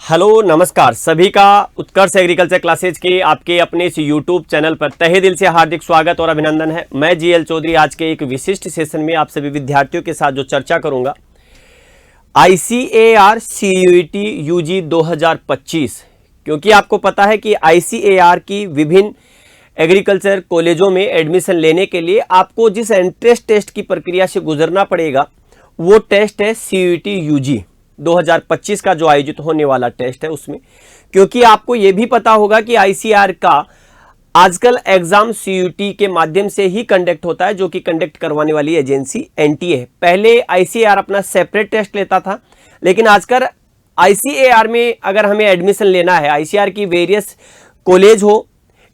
Hello नमस्कार सभी का उत्कर्ष एग्रीकल्चर क्लासेज के आपके अपने इस यूट्यूब चैनल पर तहे दिल से हार्दिक स्वागत और अभिनंदन है। मैं जीएल चौधरी आज के एक विशिष्ट सेशन में आप सभी विद्यार्थियों के साथ जो चर्चा करूंगा ICAR CUET UG 2025, क्योंकि आपको पता है कि ICAR की विभिन्न एग्रीकल्चर कॉलेजों में एडमिशन लेने के लिए आपको जिस एंट्रेंस टेस्ट की प्रक्रिया से गुजरना पड़ेगा वो टेस्ट है CUET UG 2025 का जो आयोजित होने वाला टेस्ट है उसमें, क्योंकि आपको यह भी पता होगा कि ICAR का आजकल एग्जाम CUET के माध्यम से ही कंडक्ट होता है, जो कि कंडक्ट करवाने वाली एजेंसी NTA है। पहले ICAR अपना सेपरेट टेस्ट लेता था, लेकिन आजकल ICAR में अगर हमें एडमिशन लेना है, ICAR की वेरियस कॉलेज हो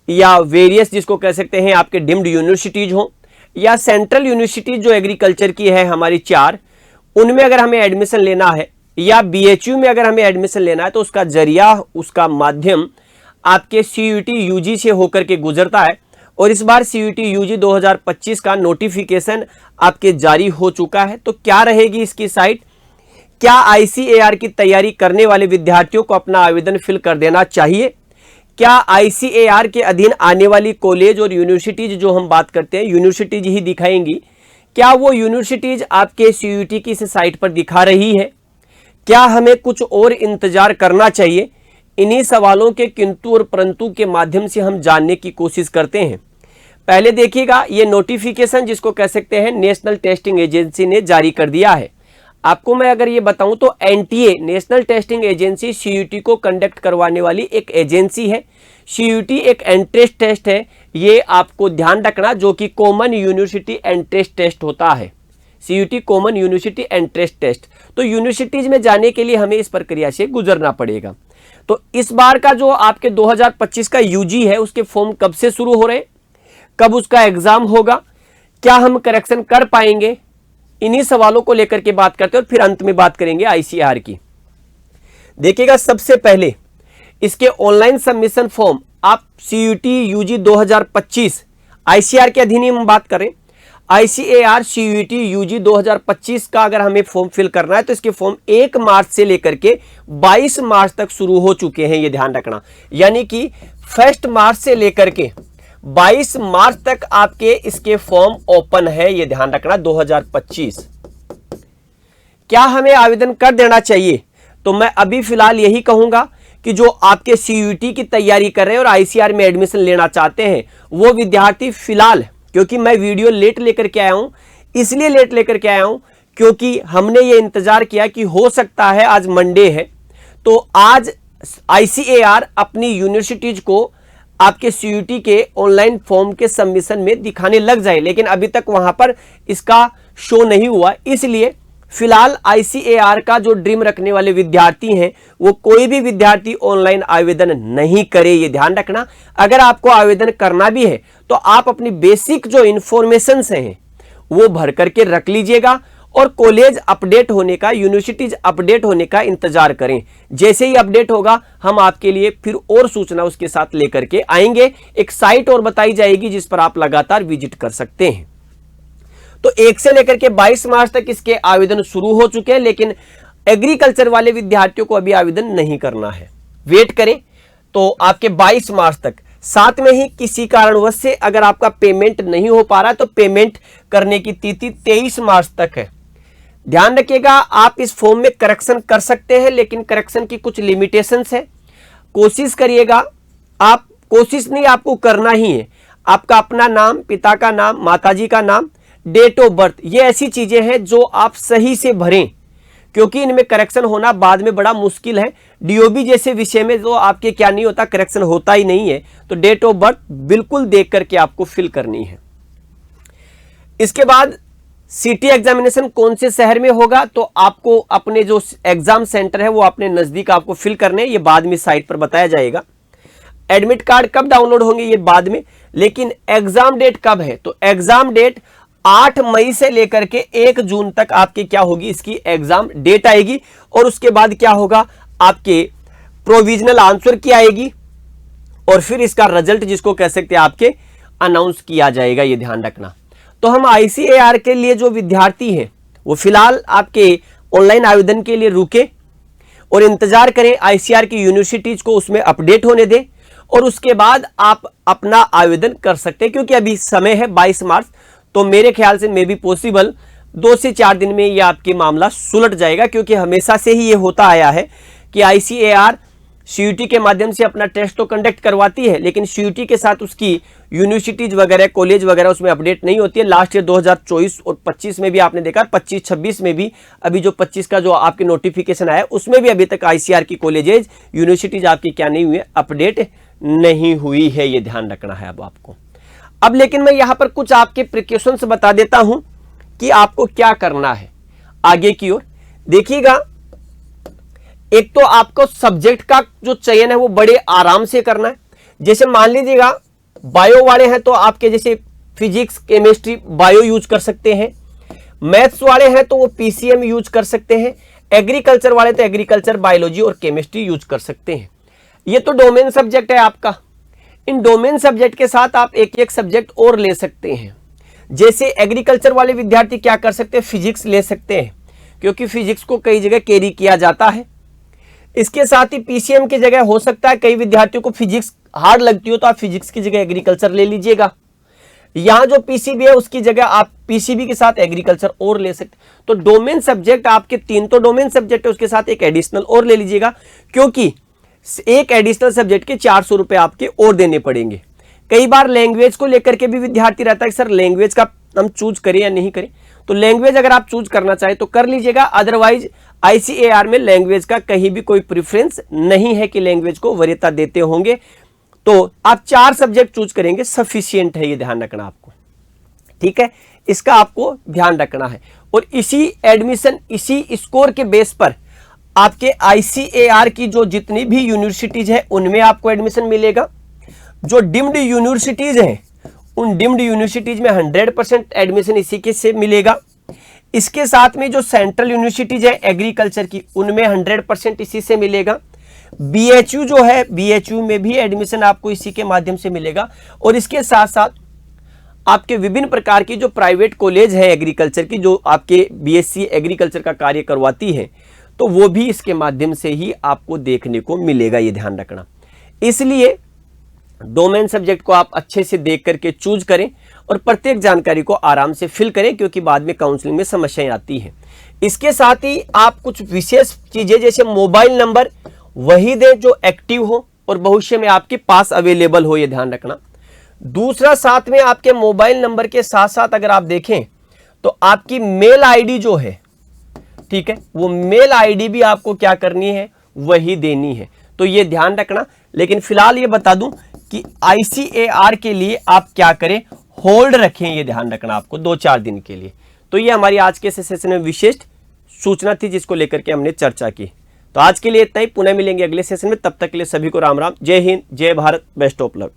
या वेरियस जिसको कह सकते हैं आपके डीम्ड यूनिवर्सिटीज हो या सेंट्रल यूनिवर्सिटीज जो एग्रीकल्चर की है हमारी 4, उनमें अगर हमें एडमिशन लेना है या BHU में अगर हमें एडमिशन लेना है तो उसका जरिया, उसका माध्यम आपके CUET UG से होकर के गुजरता है। और इस बार CUET UG 2025 का नोटिफिकेशन आपके जारी हो चुका है। तो क्या रहेगी इसकी साइट, क्या ICAR की तैयारी करने वाले विद्यार्थियों को अपना आवेदन फिल कर देना चाहिए? क्या ICAR के अधीन आने वाली कॉलेज और यूनिवर्सिटीज जो हम बात करते हैं यूनिवर्सिटीज ही दिखाएंगी, क्या वो यूनिवर्सिटीज आपके CUET की इस साइट पर दिखा रही है? क्या हमें कुछ और इंतजार करना चाहिए? इन्हीं सवालों के किंतु और परंतु के माध्यम से हम जानने की कोशिश करते हैं। पहले देखिएगा, ये नोटिफिकेशन जिसको कह सकते हैं नेशनल टेस्टिंग एजेंसी ने जारी कर दिया है। आपको मैं अगर ये बताऊं तो NTA national testing agency CUET को कंडक्ट करवाने वाली एक एजेंसी है। CUET एक एंट्रेंस टेस्ट है, ये आपको ध्यान रखना, जो कि कॉमन यूनिवर्सिटी एंट्रेंस टेस्ट होता है। CUET common university entrance test. तो यूनिवर्सिटीज में जाने के लिए हमें इस प्रक्रिया से गुजरना पड़ेगा। तो इस बार का जो आपके 2025 का UG है उसके फॉर्म कब से शुरू हो रहे हैं, कब उसका एग्जाम होगा, क्या हम करेक्शन कर पाएंगे, इन्हीं सवालों को लेकर के बात करते हैं और फिर अंत में बात करेंगे ICAR की। देखिएगा, सबसे पहले इसके ऑनलाइन सबमिशन फॉर्म आप CUET UG 2025 ICAR के अधीन ही हम बात करें, ICAR CUET UG 2025 का अगर हमें फॉर्म फिल करना है तो इसके फॉर्म 1 मार्च से लेकर के 22 मार्च तक शुरू हो चुके हैं, ये ध्यान रखना। यानी कि 1 मार्च से लेकर के 22 मार्च तक आपके इसके फॉर्म ओपन है, ये ध्यान रखना 2025। क्या हमें आवेदन कर देना चाहिए? तो मैं अभी फिलहाल यही कहूंगा कि जो आपके CUET की तैयारी कर रहे हैं और ICAR में एडमिशन लेना चाहते हैं वो विद्यार्थी फिलहाल, क्योंकि मैं वीडियो लेट लेकर के आया हूं, इसलिए लेट लेकर के आया हूं क्योंकि हमने ये इंतजार किया कि हो सकता है आज मंडे है तो आज ICAR अपनी यूनिवर्सिटीज को आपके CUET के ऑनलाइन फॉर्म के सबमिशन में दिखाने लग जाए, लेकिन अभी तक वहां पर इसका शो नहीं हुआ। इसलिए फिलहाल ICAR का जो ड्रीम रखने वाले विद्यार्थी हैं वो कोई भी विद्यार्थी ऑनलाइन आवेदन नहीं करे, ये ध्यान रखना। अगर आपको आवेदन करना भी है तो आप अपनी बेसिक जो इंफॉर्मेशंस हैं वो भर करके रख लीजिएगा और कॉलेज अपडेट होने का, यूनिवर्सिटीज अपडेट होने का इंतजार करें। जैसे ही अपडेट होगा हम आपके लिए फिर और सूचना उसके साथ लेकर के आएंगे। एक साइट और बताई जाएगी जिस पर आप लगातार विजिट कर सकते हैं। तो 1 से लेकर के 22 मार्च तक इसके आवेदन शुरू हो चुके हैं, लेकिन एग्रीकल्चर वाले विद्यार्थियों को अभी आवेदन नहीं करना है, वेट करें। तो आपके 22 मार्च तक, साथ में ही किसी कारणवश से अगर आपका पेमेंट नहीं हो पा रहा तो पेमेंट करने की तिथि 23 मार्च तक है। ध्यान रखिएगा, आप इस फॉर्म में करेक्शन कर सकते हैं, लेकिन करेक्शन की कुछ लिमिटेशंस है। कोशिश करिएगा, आप कोशिश नहीं, आपको करना ही है। आपका अपना नाम, पिता का नाम, माताजी का नाम, डेट ऑफ बर्थ, ये ऐसी चीजें हैं जो आप सही से भरें, क्योंकि इनमें करेक्शन होना बाद में बड़ा मुश्किल है। DOB जैसे विषय में जो आपके क्या नहीं होता, करेक्शन होता ही नहीं है। तो डेट ऑफ बर्थ बिल्कुल देख करके आपको फिल करनी है। इसके बाद CT एग्जामिनेशन कौन से शहर में होगा, तो आपको अपने जो एग्जाम सेंटर है वो अपने नजदीक आपको फिल करने, ये बाद में साइट पर बताया जाएगा। एडमिट कार्ड कब डाउनलोड होंगे ये बाद में, लेकिन एग्जाम डेट कब है, तो एग्जाम डेट 8 मई से लेकर के 1 जून तक आपकी क्या होगी, इसकी एग्जाम डेट आएगी। और उसके बाद क्या होगा, आपके प्रोविजनल आंसर की आएगी और फिर इसका रिजल्ट जिसको कह सकते हैं आपके अनाउंस किया जाएगा, ये ध्यान रखना। तो हम ICAR के लिए जो विद्यार्थी हैं वो फिलहाल आपके ऑनलाइन आवेदन के लिए रुके और इंतजार करें आईसीएआर की यूनिवर्सिटीज को उसमें अपडेट होने दें और उसके बाद आप अपना आवेदन कर सकते हैं, क्योंकि अभी समय है 22 मार्च, तो मेरे ख्याल से मे बी पॉसिबल 2 से 4 दिन में यह आपकी मामला सुलट जाएगा, क्योंकि हमेशा से ही ये होता आया है कि आईसीएआर सीयूटी के माध्यम से अपना टेस्ट तो कंडक्ट करवाती है, लेकिन सीयूटी के साथ उसकी यूनिवर्सिटीज वगैरह, कॉलेज वगैरह उसमें अपडेट नहीं होती है। लास्ट ईयर 2024 और 25 में भी आपने देखा, 25-26 में भी, अभी जो 25 का जो आपके नोटिफिकेशन आया उसमें भी अभी तक आईसीएआर की कॉलेजेज यूनिवर्सिटीज आपकी क्या नहीं हुई है, अपडेट नहीं हुई है। ये ध्यान रखना है अब आपको। अब लेकिन मैं यहां पर कुछ आपके प्रिकॉशंस बता देता हूं कि आपको क्या करना है आगे की ओर। देखिएगा, एक तो आपको सब्जेक्ट का जो चयन है वो बड़े आराम से करना है। जैसे मान लीजिएगा बायो वाले हैं तो आपके जैसे फिजिक्स, केमिस्ट्री, बायो यूज कर सकते हैं। मैथ्स वाले हैं तो वो पीसीएम यूज कर सकते हैं। एग्रीकल्चर वाले तो एग्रीकल्चर, बायोलॉजी और केमिस्ट्री यूज कर सकते हैं। ये तो डोमेन सब्जेक्ट है आपका। इन डोमेन सब्जेक्ट के साथ आप एक एक सब्जेक्ट और ले सकते हैं। जैसे एग्रीकल्चर वाले विद्यार्थी क्या कर सकते हैं, फिजिक्स ले सकते हैं, क्योंकि फिजिक्स को कई जगह कैरी किया जाता है। इसके साथ ही पीसीएम की जगह हो सकता है कई विद्यार्थियों को फिजिक्स हार्ड लगती हो तो आप फिजिक्स की जगह एग्रीकल्चर ले लीजिएगा। यहां जो पीसीबी है उसकी जगह आप पीसीबी के साथ एग्रीकल्चर और ले सकते। तो डोमेन सब्जेक्ट आपके 3 तो डोमेन सब्जेक्ट है, उसके साथ एक एडिशनल और ले लीजिएगा, क्योंकि एक एडिशनल सब्जेक्ट के 400 रुपए आपके और देने पड़ेंगे। कई बार लैंग्वेज को लेकर के भी विद्यार्थी रहता है कि सर लैंग्वेज का हम चूज करें या नहीं करें। तो लैंग्वेज अगर आप चूज करना चाहें तो कर लीजिएगा, अदरवाइज आईसीएआर में लैंग्वेज का कहीं भी कोई प्रेफरेंस नहीं है कि लैंग्वेज को वरीयता देते होंगे। तो आप 4 सब्जेक्ट चूज करेंगे, सफिशिएंट है, ये ध्यान रखना आपको। ठीक है, इसका आपको ध्यान रखना है। और इसी एडमिशन, इसी स्कोर के बेस पर आपके आईसीएआर की जो जितनी भी यूनिवर्सिटीज है उनमें आपको एडमिशन मिलेगा। जो डिम्ड यूनिवर्सिटीज हैं उन डिम्ड यूनिवर्सिटीज में 100% एडमिशन इसी के से मिलेगा। इसके साथ में जो सेंट्रल यूनिवर्सिटीज है एग्रीकल्चर की, उनमें 100% इसी से मिलेगा। बीएचयू जो है, बीएचयू में भी एडमिशन आपको इसी के माध्यम से मिलेगा। और इसके साथ साथ आपके विभिन्न प्रकार की जो प्राइवेट कॉलेज है एग्रीकल्चर की, जो आपके बीएससी एग्रीकल्चर का कार्य करवाती है, तो वो भी इसके माध्यम से ही आपको देखने को मिलेगा, ये ध्यान रखना। इसलिए डोमेन सब्जेक्ट को आप अच्छे से देख करके चूज करें और प्रत्येक जानकारी को आराम से फिल करें, क्योंकि बाद में काउंसलिंग में समस्याएं आती हैं। इसके साथ ही आप कुछ विशेष चीजें जैसे मोबाइल नंबर वही दें जो एक्टिव हो और भविष्य में आपके पास अवेलेबल हो, ये ध्यान रखना। दूसरा, साथ में आपके मोबाइल नंबर के साथ साथ अगर आप देखें तो आपकी मेल आईडी जो है, ठीक है, वो मेल आईडी भी आपको क्या करनी है, वही देनी है। तो ये ध्यान रखना। लेकिन फिलहाल ये बता दूं कि आईसीएआर के लिए आप क्या करें, होल्ड रखें, ये ध्यान रखना आपको 2-4 दिन के लिए। तो ये हमारी आज के सेशन में विशेष सूचना थी जिसको लेकर के हमने चर्चा की। तो आज के लिए इतना ही, पुनः मिलेंगे अगले सेशन में। तब तक के लिए सभी को राम राम, जय हिंद, जय भारत, बेस्ट ऑफ लक।